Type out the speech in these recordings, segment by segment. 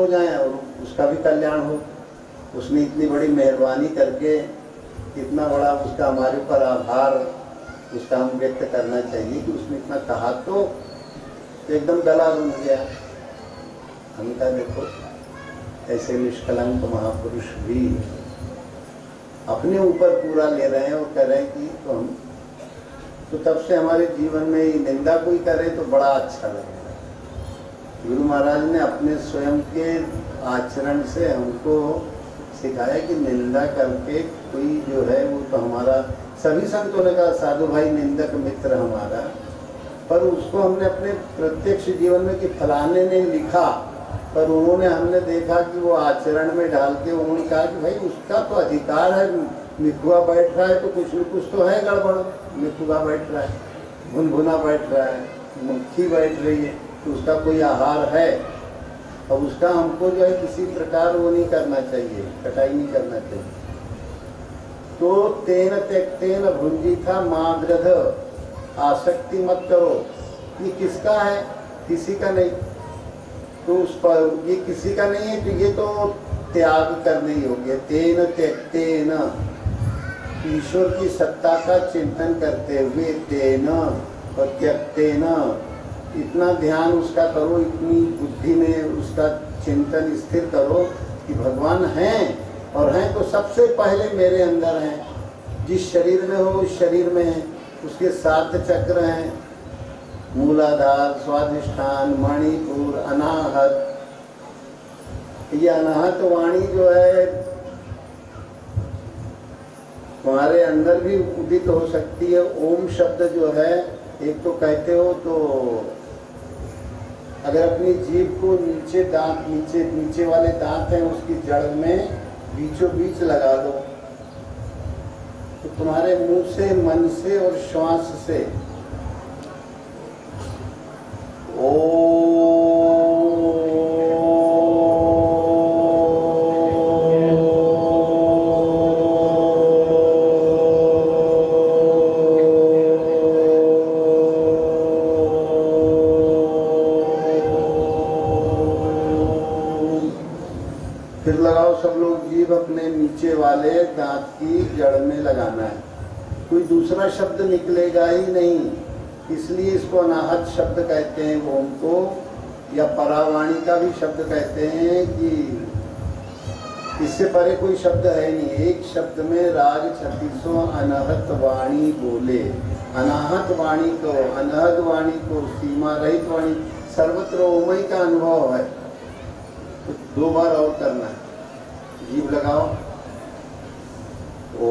हो जाएं और उसका भी कल्याण हो। उसने इतनी बड़ी मेहरबानी करके, इतना बड़ा उसका हमारे ऊपर आभार उसका हम व्यक्त करना चाहिए कि उसने इतना कहा तो एकदम गला रुंध गया। हम कहा देखो ऐसे निष्कलंक महापुरुष भी अपने ऊपर पूरा ले रहे हैं और कह रहे हैं कि तो हम तो तब से हमारे जीवन में ये निंदा कोई करे तो बड़ा अच्छा लगेगा। गुरु महाराज ने अपने स्वयं के आचरण से हमको सिखाया कि निंदा करके कोई जो है वो तो हमारा, सभी संतों ने कहा साधु भाई निंदक मित्र हमारा, पर उसको हमने अपने प्रत्यक्ष जीवन में कि फलाने ने लिखा, पर उन्होंने हमने देखा कि वो आचरण में डाल के उन्होंने कहा कि भाई उसका तो अधिकार है, मिथुआ बैठ रहा है तो कुछ न कुछ तो है गड़बड़, मिथुआ बैठ रहा है, भुनभुना बैठ रहा है, मक्खी बैठ रही है, तो उसका कोई आहार है। अब उसका हमको जो है किसी प्रकार वो नहीं करना चाहिए, कटाई नहीं करना चाहिए। तो तेन त्यक्तेन भुंजी था माद्रध, आसक्ति मत करो। ये किसका है? किसी का नहीं। तो उस पर ये किसी का नहीं है तो ये तो त्याग करने योग्य। तेन त्यक्तेन, ईश्वर की सत्ता का चिंतन करते हुए, तेन और त्यक्तेन, इतना ध्यान उसका करो, इतनी बुद्धि में उसका चिंतन स्थिर करो कि भगवान हैं, और हैं तो सबसे पहले मेरे अंदर हैं। जिस शरीर में हो उस शरीर में है, उसके 7 चक्र हैं, मूलाधार, स्वाधिष्ठान, मणिपुर, अनाहत। ये अनाहत वाणी जो है तुम्हारे अंदर भी उदित हो सकती है। ओम शब्द जो है, एक तो कहते हो तो अगर अपनी जीभ को नीचे दांत, नीचे वाले दांत हैं उसकी जड़ में बीचों बीच लगा दो, तो तुम्हारे मुंह से, मन से और श्वास से फिर लगाओ सब लोग जीभ अपने नीचे वाले दांत की जड़ में लगाना है। कोई दूसरा शब्द निकलेगा ही नहीं, इसलिए इसको अनाहत शब्द कहते हैं ओम को, या परावाणी का भी शब्द कहते हैं कि इससे परे कोई शब्द है नहीं। एक शब्द में राग 36 अनाहत वाणी बोले। अनाहत वाणी को, अनहद वाणी को, सीमा रहित वाणी, सर्वत्र ओमई का अनुभव है। तो 2 बार और करना है। जीभ लगाओ, ओ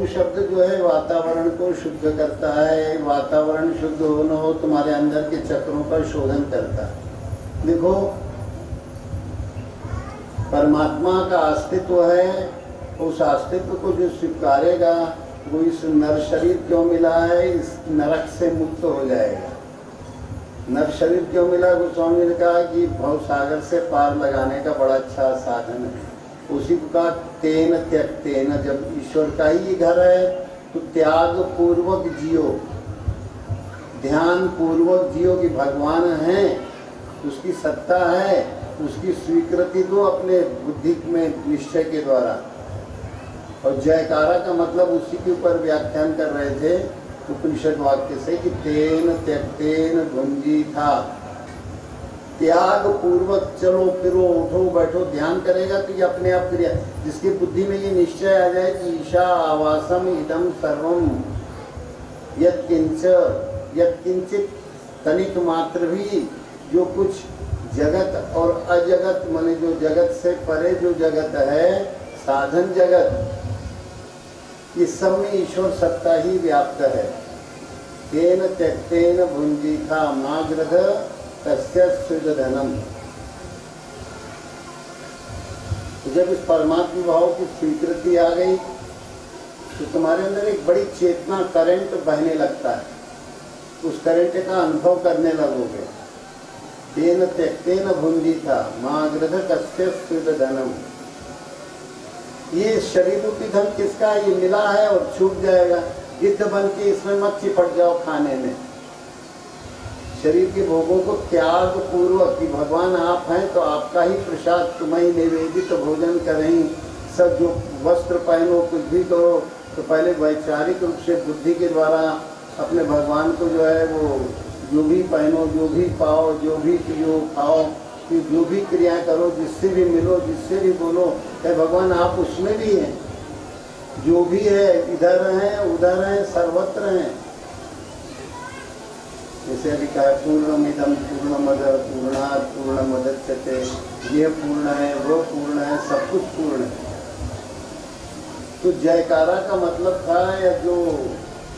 शब्द जो है वातावरण को शुद्ध करता है। वातावरण शुद्ध होना हो, तुम्हारे अंदर के चक्रों का शोधन करता है। देखो, परमात्मा का अस्तित्व है, उस अस्तित्व को जो स्वीकारेगा वो इस नर शरीर क्यों मिला है, इस नरक से मुक्त हो जाएगा। नर शरीर क्यों मिला? गोस्वामी ने कहा कि भव सागर से पार लगाने का बड़ा अच्छा साधन है। उसी का तेन त्यक्तेन, जब ईश्वर का ही घर है तो त्याग पूर्वक जियो, ध्यान पूर्वक जियो कि भगवान हैं, उसकी सत्ता है, उसकी स्वीकृति दो अपने बुद्धि में निश्चय के द्वारा। और जयकारा का मतलब उसी के ऊपर व्याख्यान कर रहे थे उपनिषद वाक्य से कि तेन त्यक्तेन भुंजी था। त्याग पूर्वक चलो फिरो उठो बैठो ध्यान करेगा तो ये अपने आप क्रिया, जिसकी बुद्धि में ये निश्चय आ जाए कि ईशा आवासम इदम सर्वम, यत्किंचित तनिक मात्र भी जो कुछ जगत और अजगत माने जो जगत से परे जो जगत है, साधन जगत, इस सब में ईश्वर सत्ता ही व्याप्त है। तेन त्यक्तेन भुंजीथा माग्रध तस्य सुधनम। जब इस परमात्मा भाव की स्वीकृति आ गई तो तुम्हारे अंदर एक बड़ी चेतना करंट बहने लगता है, उस करंट का अनुभव करने लगोगे। तेन त्यक्तेन भुंजीथा माग्रध तस्य सुधनम। ये शरीर रूपी धन किसका? ये मिला है और छूट जाएगा। गिद्ध बन के इसमें मत चिपट जाओ खाने में। शरीर के भोगों को त्याग पूर्वक कि भगवान आप हैं तो आपका ही प्रसाद तुम्हें ही निवेदित तो भोजन करें। सब जो वस्त्र पहनो, कुछ भी करो, तो पहले वैचारिक रूप से बुद्धि के द्वारा अपने भगवान को जो है वो जो भी पहनो, जो भी पाओ, जो भी पियो खाओ, कि जो भी क्रिया करो, जिससे भी मिलो, जिससे भी बोलो, क्या भगवान आप उसमें भी हैं। जो भी है इधर हैं, उधर हैं, सर्वत्र हैं। जैसे अभी कहा पूर्णमिदं पूर्णमद पूर्णात् पूर्णमुदच्यते। ये पूर्ण है, वो पूर्ण है, सब कुछ पूर्ण है। तो जयकारा का मतलब था, या जो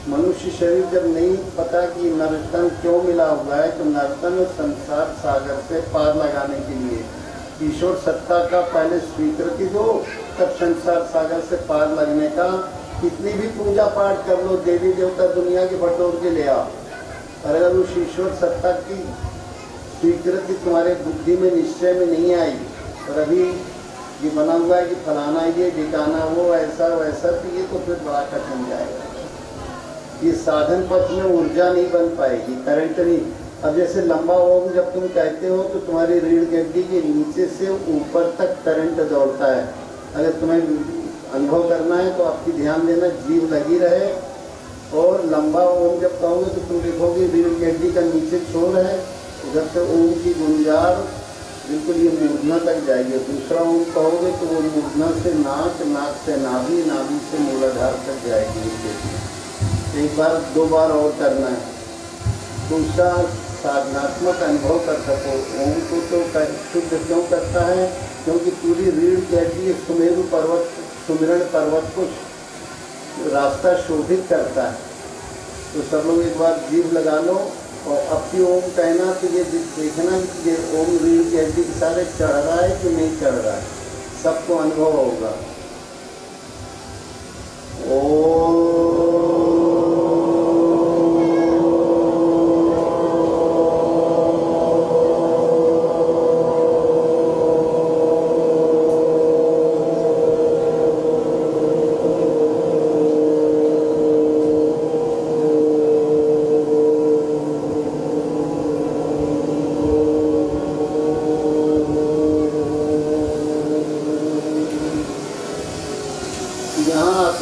मनुष्य शरीर जब नहीं पता कि नर्तन क्यों मिला हुआ है, तो नर्तन संसार सागर से पार लगाने के लिए ईश्वर सत्ता का पहले स्वीकृति दो, तब संसार सागर से पार लगने का। कितनी भी पूजा पाठ कर लो, देवी देवता दुनिया के बटोर के ले आओ, और अगर उस ईश्वर सत्ता की स्वीकृति तुम्हारे बुद्धि में निश्चय में नहीं आई, और अभी ये बना हुआ है कि फलाना ये ठिकाना वो ऐसा वैसा, तो ये तो फिर बड़ा कठिन जाएगा। ये साधन पथ में ऊर्जा नहीं बन पाएगी, करंट नहीं। अब जैसे लंबा ओम जब तुम कहते हो तो तुम्हारी रीढ़ की हड्डी के नीचे से ऊपर तक करंट दौड़ता है। अगर तुम्हें अनुभव करना है तो आपकी ध्यान देना, जीव लगी रहे और लंबा ओम जब कहोगे तो तुम देखोगे रीढ़ की हड्डी का नीचे छोर है, उधर से ओम की गुंजार बिल्कुल ये मूर्धना तक जाएगी। दूसरा ओम कहोगे तो वो मूर्धना से नाक, नाक से नाभि, नाभि से मूलाधार तक जाएगी। एक बार दो बार और करना है तो उसका साधनात्मक अनुभव कर सको। ओम को तो शुद्ध क्यों करता है? क्योंकि पूरी रीढ़ की हड्डी सुमेरु पर्वत, सुमिरन पर्वत को रास्ता शोभित करता है। तो सब लोग एक बार जीभ लगा लो और अब की ओम कहना, तो ये देखना कि ये ओम रीढ़ की हड्डी के सारे चढ़ रहा है कि नहीं चढ़ रहा है, सबको अनुभव होगा।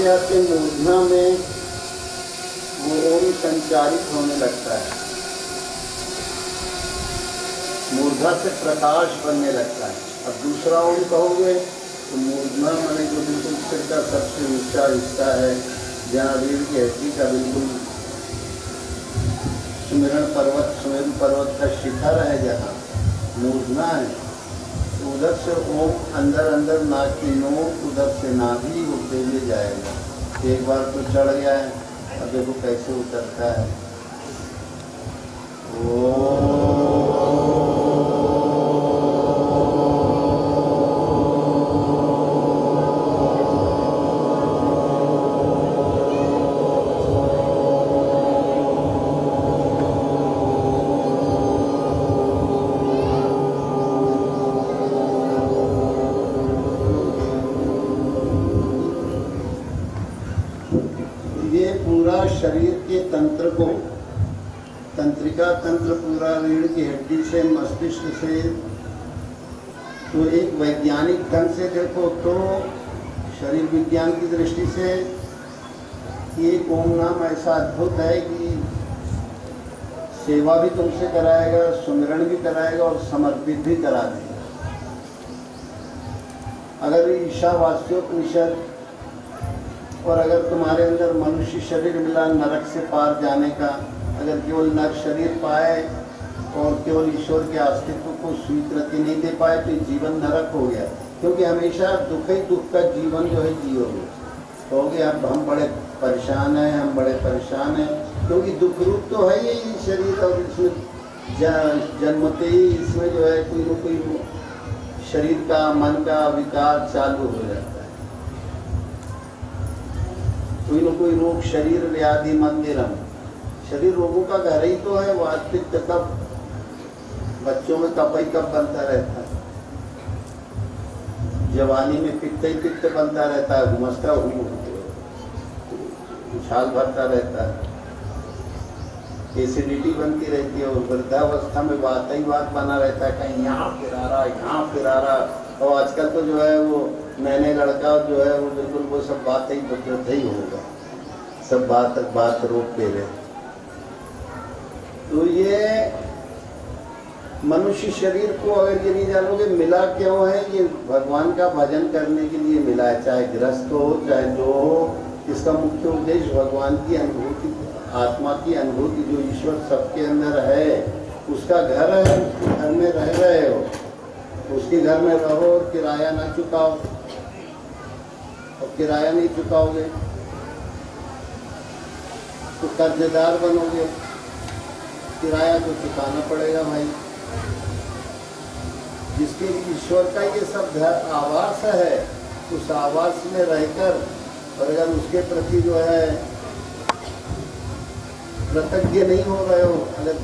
आते मूर्धना में वो ओम संचारित होने लगता है, मूर्धा से प्रकाश बनने लगता है। अब दूसरा ओम कहोगे तो मूर्धना माने जो बिल्कुल सिर का सबसे ऊंचा हिस्सा है, जहाँ रीढ़ की हड्डी का बिल्कुल सुमेरु पर्वत का शिखर है, जहाँ मूर्धना है, उधर से ओम अंदर अंदर नाक की नोक, उधर से नाभि होते हुए जाएगा। एक बार तो चढ़ गया है, अब देखो कैसे उतरता है। शरीर के तंत्र को, तंत्रिका तंत्र पूरा रीढ़ की हड्डी से मस्तिष्क से, तो एक वैज्ञानिक ढंग से देखो तो शरीर विज्ञान की दृष्टि से ये ओम नाम ऐसा अद्भुत है कि सेवा भी तुमसे कराएगा, सुमिरन भी कराएगा और समर्पित भी करा देगा। अगर ईशावास्योपनिषद और अगर तुम्हारे अंदर मनुष्य शरीर मिला नरक से पार जाने का, अगर केवल नर शरीर पाए और केवल ईश्वर के अस्तित्व को स्वीकृति नहीं दे पाए तो जीवन नरक हो गया। क्योंकि हमेशा दुख ही दुख का जीवन जो है जियोगे, कहोगे अब हम बड़े परेशान हैं, हम बड़े परेशान हैं, क्योंकि दुख रूप तो है ही शरीर, और इसमें जन्मते ही इसमें जो है कोई न कोई शरीर का मन का विकार चालू हो जाता है। कोई न कोई रोग, शरीर व्याधि मंदिरम, शरीर रोगों का घर ही तो है। वास्तविक कब बच्चों में कप ही कप बनता रहता है, जवानी में पित्त ही पित्त बनता रहता है, घुमसता उछाल भरता रहता है, एसिडिटी बनती रहती है, और वृद्धावस्था में बात ही बात बना रहता है, कहीं यहाँ फिर आ रहा, यहाँ फिर आ रहा। और आजकल तो जो है वो नए लड़का जो है वो बिल्कुल वो सब बात ही बदलता ही होगा, सब बात रोक पे रहे। तो ये मनुष्य शरीर को अगर ये नहीं जानोगे मिला क्यों है, ये भगवान का भजन करने के लिए मिला है, चाहे गृहस्थ हो चाहे जो हो। इसका मुख्य उद्देश्य भगवान की अनुभूति, आत्मा की अनुभूति, जो ईश्वर सबके अंदर है, उसका घर है, उसके घर में रह रहे हो, उसके घर में रहो और किराया ना चुकाओ, और किराया नहीं चुकाओगे तो कर्जदार बनोगे, किराया तो चुकाना पड़ेगा भाई। जिसके ईश्वर का ये सब घर आवास है, उस आवास में रहकर और अगर उसके प्रति जो है कृतज्ञ नहीं हो रहे हो, अगर